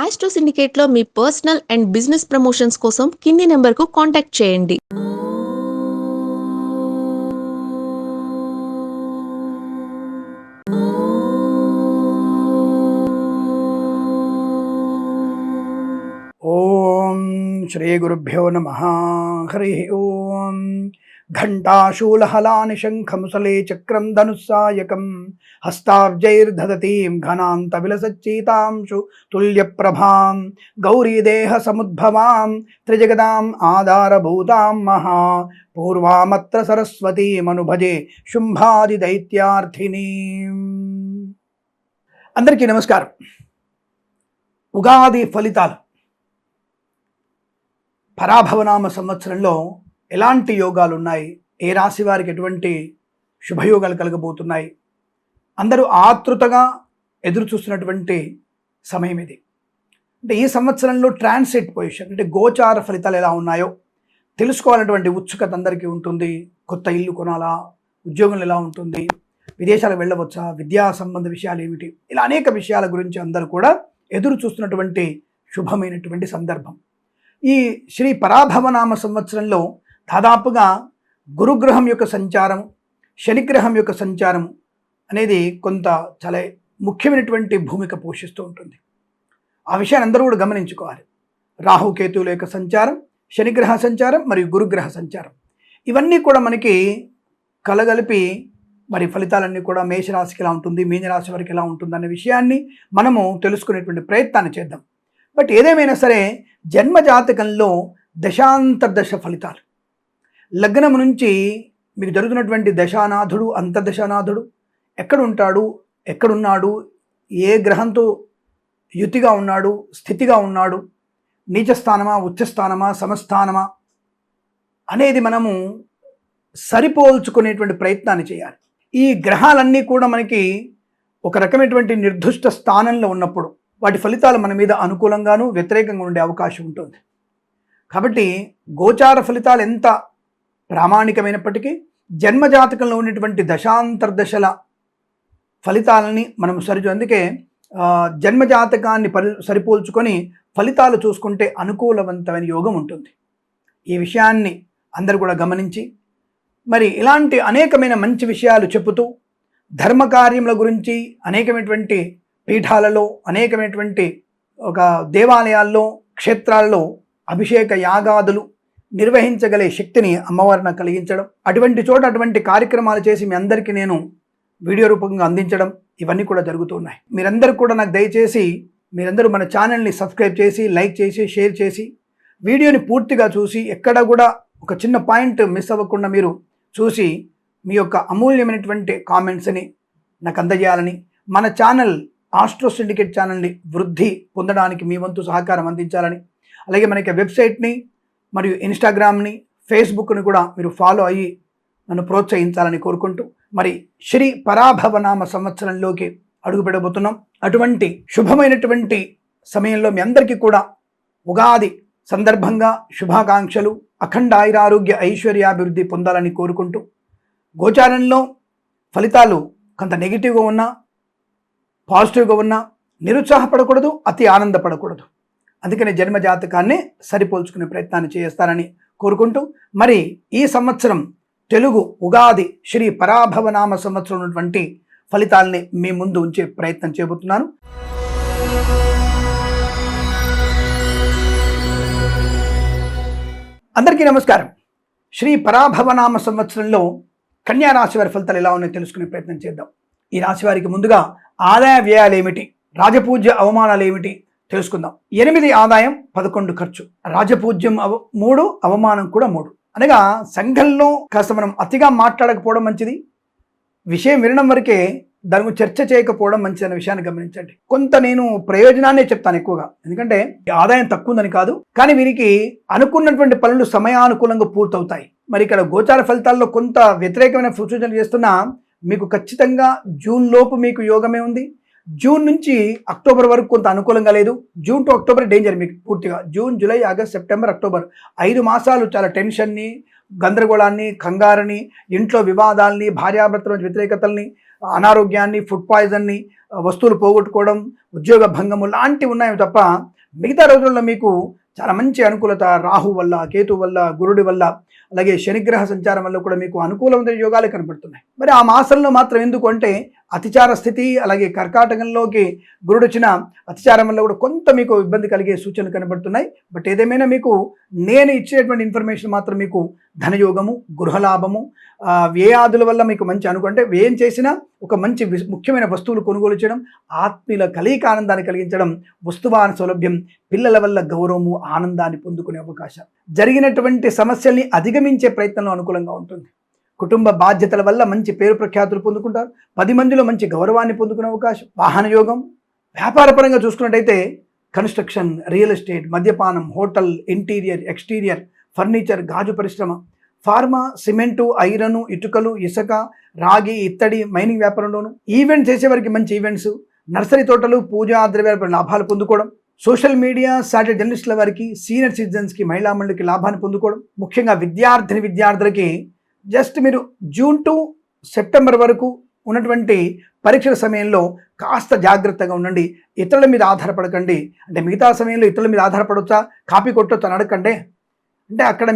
Astro సిండికేట్లో మీ personal and business promotions కోసం కింది నెంబర్కు కాంటాక్ట్ చేయండి. ఓం శ్రీ గురుభ్యో నమ. హరి ఓం. ఘంటాశూలహలాని శంఖముసలే చక్రం ధనుస్సాయకం హస్తాబ్జైర్దధతీం ఘనాంత విలసచ్చీతాంశు తుల్యప్రభాం గౌరీదేహ సముద్భవాం త్రిజగదాం ఆధారభూతాం మహా పూర్వామత్ర సరస్వతీమనుభజే శుంభాది దైత్యార్థినీం. అందరికీ నమస్కారం. ఉగాది ఫలితాలు పరాభవనామ సంవత్సరంలో ఎలాంటి యోగాలు ఉన్నాయి, ఏ రాశి వారికి ఎటువంటి శుభయోగాలు కలగబోతున్నాయి, అందరూ ఆతృతగా ఎదురు చూస్తున్నటువంటి సమయం ఇది. అంటే ఈ సంవత్సరంలో ట్రాన్సిట్ పొజిషన్ అంటే గోచార ఫలితాలు ఎలా ఉన్నాయో తెలుసుకోవాలన్నటువంటి ఉత్సుకత అందరికీ ఉంటుంది. కొత్త ఇల్లు కొనాలా, ఉద్యోగం ఎలా ఉంటుంది, విదేశాలకు వెళ్ళవచ్చా, విద్యా సంబంధ విషయాలు ఏమిటి, ఇలా అనేక విషయాల గురించి అందరూ కూడా ఎదురు చూస్తున్నటువంటి శుభమైనటువంటి సందర్భం. ఈ శ్రీ పరాభవనామ సంవత్సరంలో దాదాపుగా గురుగ్రహం యొక్క సంచారం, శనిగ్రహం యొక్క సంచారం అనేది కొంత చాలా ముఖ్యమైనటువంటి భూమిక పోషిస్తూ ఉంటుంది. ఆ విషయాన్ని అందరూ కూడా గమనించుకోవాలి. రాహుకేతువుల యొక్క సంచారం, శనిగ్రహ సంచారం మరియు గురుగ్రహ సంచారం ఇవన్నీ కూడా మనకి కలగలిపి మరి ఫలితాలన్నీ కూడా మేషరాశికి ఎలా ఉంటుంది, మీనరాశి వారికి ఎలా ఉంటుంది అనే విషయాన్ని మనము తెలుసుకునేటువంటి ప్రయత్నాన్ని చేద్దాం. బట్ ఏదేమైనా సరే జన్మజాతకంలో దశాంతర్దశ ఫలితాలు, లగ్నం నుంచి మీకు జరుగుతున్నటువంటి దశానాథుడు, అంతర్దశానాథుడు ఎక్కడ ఉంటాడు, ఎక్కడున్నాడు, ఏ గ్రహంతో యుతిగా ఉన్నాడు, స్థితిగా ఉన్నాడు, నీచస్థానమా, ఉచ్చస్థానమా, సమస్థానమా అనేది మనము సరిపోల్చుకునేటువంటి ప్రయత్నాన్ని చేయాలి. ఈ గ్రహాలన్నీ కూడా మనకి ఒక రకమైనటువంటి నిర్దిష్ట స్థానంలో ఉన్నప్పుడు వాటి ఫలితాలు మన మీద అనుకూలంగాను వ్యతిరేకంగా ఉండే అవకాశం ఉంటుంది. కాబట్టి గోచార ఫలితాలు ఎంత ప్రామాణికమైనప్పటికీ జన్మజాతకంలో ఉన్నటువంటి దశాంతర్దశల ఫలితాలని మనం అందుకే జన్మజాతకాన్ని సరిపోల్చుకొని ఫలితాలు చూసుకుంటే అనుకూలవంతమైన యోగం ఉంటుంది. ఈ విషయాన్ని అందరూ కూడా గమనించి మరి ఇలాంటి అనేకమైన మంచి విషయాలు చెబుతూ ధర్మకార్యముల గురించి అనేకమైనటువంటి పీఠాలలో, అనేకమైనటువంటి ఒక దేవాలయాల్లో, క్షేత్రాల్లో అభిషేక యాగాదులు నిర్వహించగలే శక్తిని అమ్మవారిని కలిగించడం, అటువంటి చోట అటువంటి కార్యక్రమాలు చేసి మీ అందరికీ నేను వీడియో రూపంగా అందించడం ఇవన్నీ కూడా జరుగుతున్నాయి. మీరందరూ కూడా నాకు దయచేసి మీరందరూ మన ఛానల్ని సబ్స్క్రైబ్ చేసి, లైక్ చేసి, షేర్ చేసి, వీడియోని పూర్తిగా చూసి ఎక్కడ కూడా ఒక చిన్న పాయింట్ మిస్ అవ్వకుండా మీరు చూసి మీ యొక్క అమూల్యమైనటువంటి కామెంట్స్ని నాకు అందజేయాలని, మన ఛానల్ ఆస్ట్రో సిండికేట్ ఛానల్ని వృద్ధి పొందడానికి మీ వంతు సహకారం అందించాలని, అలాగే మనకి వెబ్సైట్ని మరియు ఇన్స్టాగ్రామ్ని, ఫేస్బుక్ని కూడా మీరు ఫాలో అయ్యి నన్ను ప్రోత్సహించాలని కోరుకుంటూ మరి శ్రీ పరాభవనామ సంవత్సరంలోకి అడుగుపెట్టబోతున్నాం. అటువంటి శుభమైనటువంటి సమయంలో మీ అందరికీ కూడా ఉగాది సందర్భంగా శుభాకాంక్షలు, అఖండ ఆయురారోగ్య ఐశ్వర్యాభివృద్ధి పొందాలని కోరుకుంటూ, గోచారంలో ఫలితాలు కొంత నెగిటివ్గా ఉన్నా, పాజిటివ్గా ఉన్నా నిరుత్సాహపడకూడదు, అతి ఆనందపడకూడదు. అందుకని జన్మజాతకాన్ని సరిపోల్చుకునే ప్రయత్నాన్ని చేస్తారని కోరుకుంటూ మరి ఈ సంవత్సరం తెలుగు ఉగాది శ్రీ పరాభవనామ సంవత్సరం ఉన్నటువంటి ఫలితాలని మీ ముందు ఉంచే ప్రయత్నం చేయబోతున్నాను. అందరికీ నమస్కారం. శ్రీ పరాభవనామ సంవత్సరంలో కన్యా రాశి వారి ఫలితాలు ఎలా ఉన్నాయో తెలుసుకునే ప్రయత్నం చేద్దాం. ఈ రాశి వారికి ముందుగా ఆదాయ వ్యయాలు ఏమిటి, రాజపూజ్య అవమానాలు ఏమిటి తెలుసుకుందాం. 8 ఆదాయం, 11 ఖర్చు, రాజపూజ్యం 3, అవమానం కూడా 3. అనగా సంఘంలో కాస్త మనం అతిగా మాట్లాడకపోవడం మంచిది, విషయం వినడం వరకే దాని గురించి చర్చ చేయకపోవడం మంచిది అనే విషయాన్ని గమనించండి. కొంత నేను ప్రయోజనాన్నే చెప్తాను ఎక్కువగా, ఎందుకంటే ఆదాయం తక్కువ ఉందని కాదు, కానీ వీరికి అనుకున్నటువంటి పనులు సమయానుకూలంగా పూర్తవుతాయి. మరి ఇక్కడ గోచార ఫలితాల్లో కొంత వ్యతిరేకమైన సూచనలు చేస్తున్నా మీకు ఖచ్చితంగా జూన్ లోపు మీకు యోగమే ఉంది. జూన్ నుంచి అక్టోబర్ వరకు కొంత అనుకూలంగా లేదు. జూన్ టు అక్టోబర్ డేంజర్ మీకు పూర్తిగా. June, July, August, September, October 5 మాసాలు చాలా టెన్షన్ని, గందరగోళాన్ని, కంగారుని, ఇంట్లో వివాదాలని, భార్యాభర్తల వ్యతిరేకతల్ని, అనారోగ్యాన్ని, ఫుడ్ పాయిజన్ని, వస్తువులు పోగొట్టుకోవడం, ఉద్యోగ భంగము లాంటివి ఉన్నాయి తప్ప మిగతా రోజుల్లో మీకు చాలా మంచి అనుకూలత రాహు వల్ల, కేతు వల్ల, గురుడి వల్ల, అలాగే శనిగ్రహ సంచారం వల్ల కూడా మీకు అనుకూలమైన యోగాలు కనబడుతున్నాయి. మరి ఆ మాసంలో మాత్రం ఎందుకు అంటే అతిచార స్థితి, అలాగే కర్కాటకంలోకి గురుడు వచ్చిన అతిచారం వల్ల కూడా కొంత మీకు ఇబ్బంది కలిగే సూచనలు కనబడుతున్నాయి. బట్ ఏదేమైనా మీకు నేను ఇచ్చేటువంటి ఇన్ఫర్మేషన్ మాత్రం మీకు ధనయోగము, గృహలాభము, వ్యయాదుల వల్ల మీకు మంచి అంటే వ్యయం చేసినా ఒక మంచి ముఖ్యమైన వస్తువులు కొనుగోలు చేయడం, ఆత్మీయుల కలయిక ఆనందాన్ని కలిగించడం, వస్తువాహన సౌలభ్యం, పిల్లల వల్ల గౌరవము, ఆనందాన్ని పొందుకునే అవకాశం, జరిగినటువంటి సమస్యల్ని అధిగమించే ప్రయత్నంలో అనుకూలంగా ఉంటుంది. కుటుంబ బాధ్యతల వల్ల మంచి పేరు ప్రఖ్యాతులు పొందుకుంటారు. 10 మందిలో మంచి గౌరవాన్ని పొందుకునే అవకాశం, వాహన యోగం. వ్యాపారపరంగా చూసుకున్నట్టయితే కన్స్ట్రక్షన్, రియల్ ఎస్టేట్, మద్యపానం, హోటల్, ఇంటీరియర్, ఎక్స్టీరియర్, ఫర్నిచర్, గాజు పరిశ్రమ, ఫార్మా, సిమెంటు, ఐరను, ఇటుకలు, ఇసుక, రాగి, ఇత్తడి, మైనింగ్ వ్యాపారంలోను, ఈవెంట్స్ చేసేవారికి మంచి ఈవెంట్స్, నర్సరీ తోటలు, పూజా ద్రవ్యాల లాభాలు పొందుకోవడం, సోషల్ మీడియా, సాటిలైట్ జర్నలిస్టుల వారికి, సీనియర్ సిటిజన్స్కి, మహిళా మండలికి లాభాన్ని పొందుకోవడం, ముఖ్యంగా విద్యార్థులకి జస్ట్ మీరు జూన్ టు సెప్టెంబర్ వరకు ఉన్నటువంటి పరీక్షల సమయంలో కాస్త జాగ్రత్తగా ఉండండి. ఇతరుల మీద ఆధారపడకండి. అంటే మిగతా సమయంలో ఇతరుల మీద ఆధారపడవచ్చా, కాపీ కొట్టొచ్చా అని అడగండి. అంటే అక్కడ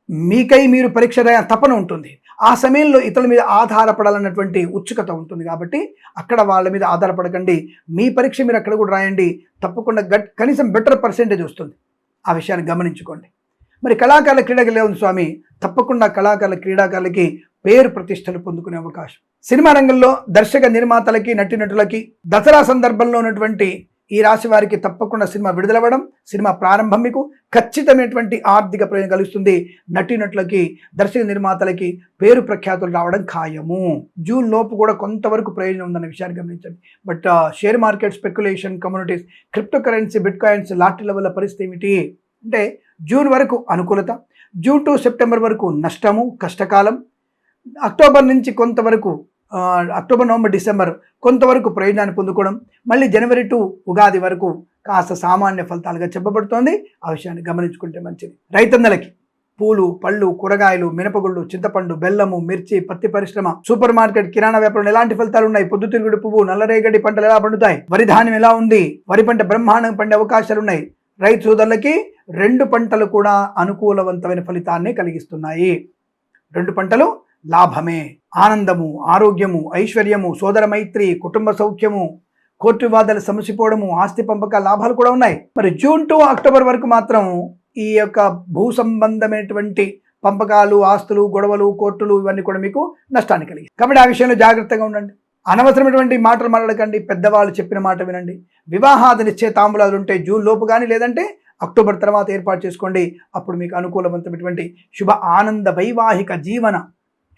మీకై మీరు పరీక్ష తపన ఉంటుంది. ఆ సమయంలో ఇతరుల మీద ఆధారపడాలన్నటువంటి ఉత్సుకత ఉంటుంది. కాబట్టి అక్కడ వాళ్ళ మీద ఆధారపడకండి. మీ పరీక్ష మీరు అక్కడ కూడా రాయండి. తప్పకుండా కనీసం బెటర్ పర్సెంటేజ్ వస్తుంది. ఆ విషయాన్ని గమనించుకోండి. మరి కళాకారుల క్రీడకి ఉంది స్వామి, తప్పకుండా క్రీడాకారులకి పేరు ప్రతిష్టలు పొందుకునే అవకాశం. సినిమా రంగంలో దర్శక నిర్మాతలకి, నటీనటులకి దసరా సందర్భంలో ఉన్నటువంటి ఈ రాశి వారికి తప్పకుండా సినిమా విడుదలవ్వడం, సినిమా ప్రారంభం మీకు ఖచ్చితమైనటువంటి ఆర్థిక ప్రయోజనం కలుగుతుంది. నటీనటులకి, దర్శక నిర్మాతలకి పేరు ప్రఖ్యాతులు రావడం ఖాయము. జూన్ లోపు కూడా కొంతవరకు ప్రయోజనం ఉందన్న విషయాన్ని గమనించండి. But share market, speculation, communities, crypto currency, bitcoins, లాటరీల వల్ల పరిస్థితి ఏమిటి అంటే జూన్ వరకు అనుకూలత, జూన్ టు సెప్టెంబర్ వరకు నష్టము, కష్టకాలం, అక్టోబర్ నుంచి కొంతవరకు, అక్టోబర్, నవంబర్, డిసెంబర్ కొంతవరకు ప్రయోజనాన్ని పొందుకోవడం, మళ్ళీ జనవరి టు ఉగాది వరకు కాస్త సామాన్య ఫలితాలుగా చెప్పబడుతోంది. ఆ విషయాన్ని గమనించుకుంటే మంచిది. రైతన్నలకి పూలు, పళ్ళు, కూరగాయలు, మినపగుళ్ళు, చింతపండు, బెల్లము, మిర్చి, పత్తి పరిశ్రమ, సూపర్ మార్కెట్, కిరాణా వ్యాపారం ఎలాంటి ఫలితాలు ఉన్నాయి? పొద్దుతిరుగుడు పువ్వు, నల్లరేగడి పంటలు ఎలా పండుతాయి? వరి ధాన్యం ఎలా ఉంది? వరి పంట బ్రహ్మాండంగా పండే అవకాశాలు ఉన్నాయి. రైతు సోదరులకి 2 పంటలు కూడా అనుకూలవంతమైన ఫలితాన్ని కలిగిస్తున్నాయి. 2 పంటలు లాభమే, ఆనందము, ఆరోగ్యము, ఐశ్వర్యము, సోదర మైత్రి, కుటుంబ సౌఖ్యము, కోర్టు వివాదాలు సమసిపోవడము, ఆస్తి పంపక లాభాలు కూడా ఉన్నాయి. మరి జూన్ టు అక్టోబర్ వరకు మాత్రం ఈ యొక్క భూ సంబంధమైనటువంటి పంపకాలు, ఆస్తులు, గొడవలు, కోర్టులు ఇవన్నీ కూడా మీకు నష్టాన్ని కలిగి. కాబట్టి ఆ విషయంలో జాగ్రత్తగా ఉండండి. అనవసరమైనటువంటి మాటలు మాట్లాడకండి. పెద్దవాళ్ళు చెప్పిన మాట వినండి. వివాహాది నిశ్చయ తాంబూలాలు ఉంటే జూన్ లోపు కానీ, లేదంటే అక్టోబర్ తర్వాత ఏర్పాటు చేసుకోండి. అప్పుడు మీకు అనుకూలవంతమైనటువంటి శుభ ఆనంద వైవాహిక జీవన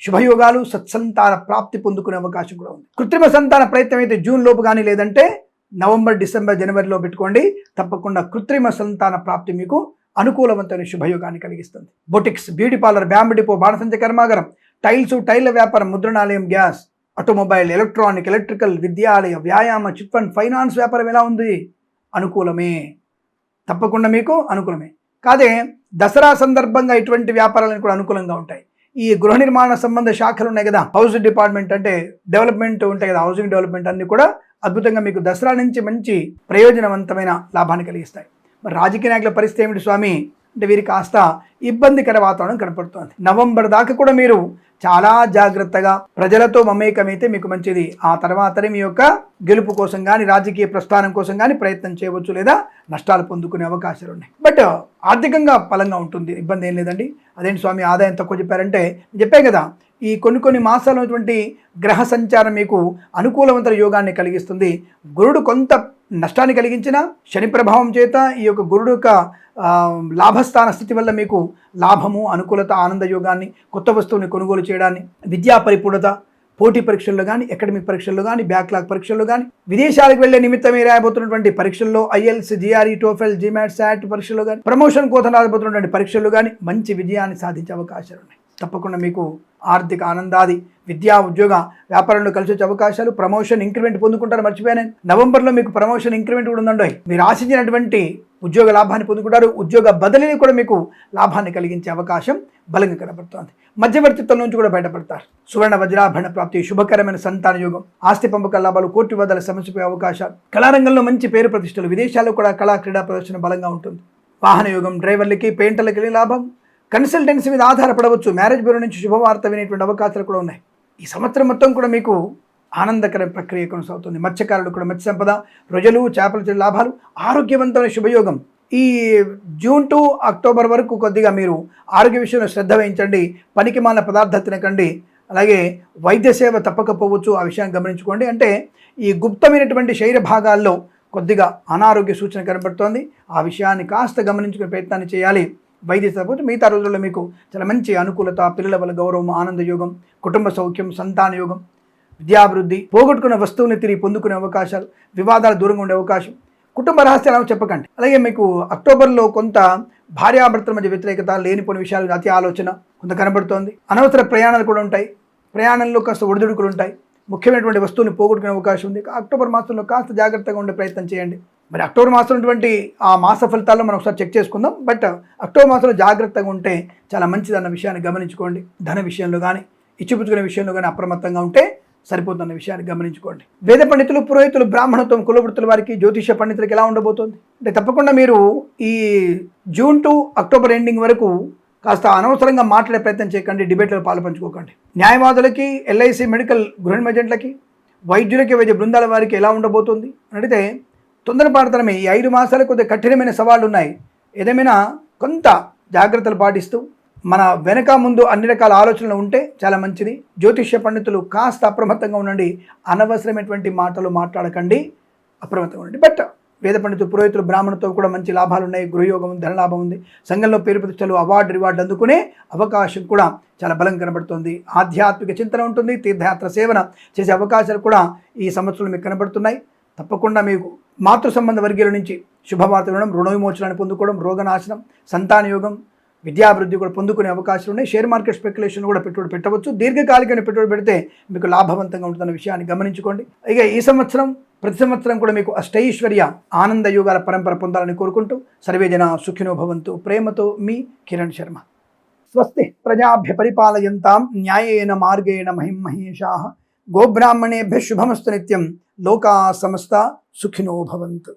శుభయోగాలు, సత్సంతాన ప్రాప్తి పొందుకునే అవకాశం కూడా ఉంది. కృత్రిమ సంతాన ప్రయత్నం అయితే జూన్ లోపు కానీ, లేదంటే నవంబర్, డిసెంబర్, జనవరిలో పెట్టుకోండి. తప్పకుండా కృత్రిమ సంతాన ప్రాప్తి మీకు అనుకూలవంతమైన శుభయోగాన్ని కలిగిస్తుంది. Boutiques, beauty parlour, bamboo depot, బాణసంచ కర్మాగారం, టైల్స్, టైల్ల వ్యాపారం, ముద్రణాలయం, గ్యాస్, ఆటోమొబైల్, ఎలక్ట్రానిక్, ఎలక్ట్రికల్, విద్యాలయ, వ్యాయామ, చిట్ ఫండ్, ఫైనాన్స్ వ్యాపారం ఎలా ఉంది? అనుకూలమే, తప్పకుండా మీకు అనుకూలమే. కాదే దసరా సందర్భంగా ఇటువంటి వ్యాపారాలను కూడా అనుకూలంగా ఉంటాయి. ఈ గృహ నిర్మాణ సంబంధ శాఖలు ఉన్నాయి కదా, హౌస్ డిపార్ట్మెంట్ అంటే డెవలప్మెంట్ ఉంటాయి కదా, హౌసింగ్ డెవలప్మెంట్ అన్ని కూడా అద్భుతంగా మీకు దసరా నుంచి మంచి ప్రయోజనవంతమైన లాభాన్ని కలిగిస్తాయి. మరి రాజకీయ నాయకుల పరిస్థితి ఏమిటి స్వామి అంటే వీరికి కాస్త ఇబ్బందికర వాతావరణం కనపడుతోంది. నవంబర్ దాకా కూడా మీరు చాలా జాగ్రత్తగా ప్రజలతో మమేకమైతే మీకు మంచిది. ఆ తర్వాతనే మీ యొక్క గెలుపు కోసం కానీ, రాజకీయ ప్రస్థానం కోసం కానీ ప్రయత్నం చేయవచ్చు, లేదా నష్టాలు పొందుకునే అవకాశాలు ఉన్నాయి. బట్ ఆర్థికంగా బలంగా ఉంటుంది, ఇబ్బంది ఏం లేదండి. అదేంటి స్వామి ఆదాయం తక్కువ చెప్పారంటే, చెప్పాను కదా, ఈ కొన్ని మాసాలు ఉన్నటువంటి గ్రహ సంచారం మీకు అనుకూలవంతర యోగాన్ని కలిగిస్తుంది. గురుడు కొంత నష్టాన్ని కలిగించిన శని ప్రభావం చేత ఈ యొక్క గురుడు యొక్క లాభస్థాన స్థితి వల్ల మీకు లాభము, అనుకూలత, ఆనంద యోగాన్ని, కొత్త వస్తువుని కొనుగోలు చేయడాన్ని, విద్యా పరిపూర్ణత, పోటీ పరీక్షల్లో కానీ, అకాడమిక్ పరీక్షల్లో కానీ, బ్యాక్లాగ్ పరీక్షల్లో కానీ, విదేశాలకు వెళ్లే నిమిత్తమే రాయబోతున్నటువంటి పరీక్షల్లో, IELTS, GRE, TOEFL, GMAT, SAT పరీక్షల్లో కానీ, ప్రమోషన్ కోసం రాబోతున్నటువంటి పరీక్షల్లో కానీ మంచి విజయాన్ని సాధించే అవకాశాలు ఉన్నాయి. తప్పకుండా మీకు ఆర్థిక ఆనందాది, విద్యా ఉద్యోగ వ్యాపారంలో కలిసి వచ్చే అవకాశాలు, ప్రమోషన్ ఇంక్రిమెంట్ పొందుకుంటారు. మర్చిపోయాను, నవంబర్లో మీకు ప్రమోషన్ ఇంక్రిమెంట్ కూడా ఉందండి. మీరు ఆశించినటువంటి ఉద్యోగ లాభాన్ని పొందుకుంటారు. ఉద్యోగ బదిలీని కూడా మీకు లాభాన్ని కలిగించే అవకాశం బలంగా కనబడుతోంది. మధ్యవర్తిత్వం నుంచి కూడా బయటపడతారు. సువర్ణ వజ్రాభరణ ప్రాప్తి, శుభకరమైన సంతాన యోగం, ఆస్తి పంపకాల లాభాలు, కోర్టు వదల సమస్యపోయే అవకాశాలు, కళారంగంలో మంచి పేరు ప్రతిష్టలు, విదేశాల్లో కూడా కళా క్రీడా ప్రదర్శన బలంగా ఉంటుంది. వాహన యోగం, డ్రైవర్లకి పెయింటర్లకి లాభం, కన్సల్టెన్సీ మీద ఆధారపడవచ్చు. మ్యారేజ్ బ్యూరో నుంచి శుభవార్త వినేటువంటి అవకాశాలు కూడా ఉన్నాయి. ఈ సంవత్సరం మొత్తం కూడా మీకు ఆనందకర ప్రక్రియ కొనసాగుతుంది. మత్స్యకారులు కూడా మత్స్య సంపద, రొయ్యలు, చేపల లాభాలు, ఆరోగ్యవంతమైన శుభయోగం. ఈ జూన్ టు అక్టోబర్ వరకు కొద్దిగా మీరు ఆరోగ్య విషయంలో శ్రద్ధ వహించండి. పనికి మాలిన పదార్థాలు తినకండి. అలాగే వైద్య సేవ తప్పకపోవచ్చు, ఆ విషయాన్ని గమనించుకోండి. అంటే ఈ గుప్తమైనటువంటి శరీర భాగాల్లో కొద్దిగా అనారోగ్య సూచన కనబడుతోంది. ఆ విషయాన్ని కాస్త గమనించుకునే ప్రయత్నాన్ని చేయాలి. వైద్య సేవ మిగతా రోజుల్లో మీకు చాలా మంచి అనుకూలత, పిల్లల వల్ల గౌరవం, ఆనంద యోగం, కుటుంబ సౌఖ్యం, సంతాన యోగం, విద్యాభివృద్ధి, పోగొట్టుకున్న వస్తువుని తిరిగి పొందుకునే అవకాశాలు, వివాదాలు దూరంగా ఉండే అవకాశం, కుటుంబ రహస్యాలు చెప్పకండి. అలాగే మీకు అక్టోబర్లో కొంత భార్యాభర్తల మధ్య వ్యతిరేకత, లేనిపోని విషయాలు, అతి ఆలోచన కొంత కనబడుతోంది. అనవసర ప్రయాణాలు కూడా ఉంటాయి. ప్రయాణంలో కాస్త ఒడిదుడుకులు ఉంటాయి. ముఖ్యమైనటువంటి వస్తువుని పోగొట్టుకునే అవకాశం ఉంది. అక్టోబర్ మాసంలో కాస్త జాగ్రత్తగా ఉండే ప్రయత్నం చేయండి. మరి అక్టోబర్ మాసం ఉన్నటువంటి ఆ మాస ఫలితాల్లో మనం ఒకసారి చెక్ చేసుకుందాం. బట్ అక్టోబర్ మాసంలో జాగ్రత్తగా ఉంటే చాలా మంచిదన్న విషయాన్ని గమనించుకోండి. ధన విషయంలో కానీ, ఇచ్చిపుచ్చుకునే విషయంలో కానీ అప్రమత్తంగా ఉంటే సరిపోతున్న విషయాన్ని గమనించుకోండి. వేద పండితులు, పురోహితులు, బ్రాహ్మణత్వం, కులవృత్తుల వారికి, జ్యోతిష పండితులకి ఎలా ఉండబోతోంది అంటే తప్పకుండా మీరు ఈ జూన్ టు అక్టోబర్ ఎండింగ్ వరకు కాస్త అనవసరంగా మాట్లాడే ప్రయత్నం చేయకండి. డిబేట్లో పాల్పంచుకోకండి. న్యాయవాదులకి, ఎల్ఐసి, మెడికల్, గృహ ఏజెంట్లకి, వైద్యులకి, వైద్య బృందాల వారికి ఎలా ఉండబోతుంది అని అడిగితే తొందరపాటుతనమే. ఈ 5 మాసాలు కొద్దిగా కఠినమైన సవాళ్ళు ఉన్నాయి. ఏదేమైనా కొంత జాగ్రత్తలు పాటిస్తూ మన వెనక ముందు అన్ని రకాల ఆలోచనలు ఉంటే చాలా మంచిది. జ్యోతిష్య పండితులు కాస్త అప్రమత్తంగా ఉండండి. అనవసరమైనటువంటి మాటలు మాట్లాడకండి, అప్రమత్తంగా ఉండండి. బట్ వేద పండితులు, పురోహితులు, బ్రాహ్మణతో కూడా మంచి లాభాలు ఉన్నాయి. గృహయోగం, ధనలాభం ఉంది. సంఘంలో పేరు ప్రతిష్టలు, అవార్డు, రివార్డు అందుకునే అవకాశం కూడా చాలా బలంగా కనబడుతుంది. ఆధ్యాత్మిక చింతన ఉంటుంది. తీర్థయాత్ర సేవన చేసే అవకాశాలు కూడా ఈ సంవత్సరంలో మీకు కనబడుతున్నాయి. తప్పకుండా మీకు మాతృ సంబంధ వర్గీయుల నుంచి శుభవార్త వినడం, రుణ విమోచనాన్ని పొందుకోవడం, రోగనాశనం, సంతాన యోగం, విద్యాభివృద్ధి కూడా పొందుకునే అవకాశాలు ఉన్నాయి. షేర్ మార్కెట్ స్పెక్యులేషన్ కూడా పెట్టుబడి పెట్టవచ్చు. దీర్ఘకాలికమైన పెట్టుబడి పెడితే మీకు లాభవంతంగా ఉంటుందన్న విషయాన్ని గమనించుకోండి. ఇక ఈ సంవత్సరం ప్రతి సంవత్సరం కూడా మీకు అష్టైశ్వర్య ఆనంద యోగాల పరంపర పొందాలని కోరుకుంటూ సర్వేజన సుఖినో భవంతు. ప్రేమతో మీ కిరణ్ శర్మ. స్వస్తి ప్రజాభ్య పరిపాలయంతాం న్యాయేన మార్గేణ మహిమహేషాః. గోబ్రాహ్మణేభ్య శుభమస్తు నిత్యం. లోకా సమస్త సుఖినో భవంతు.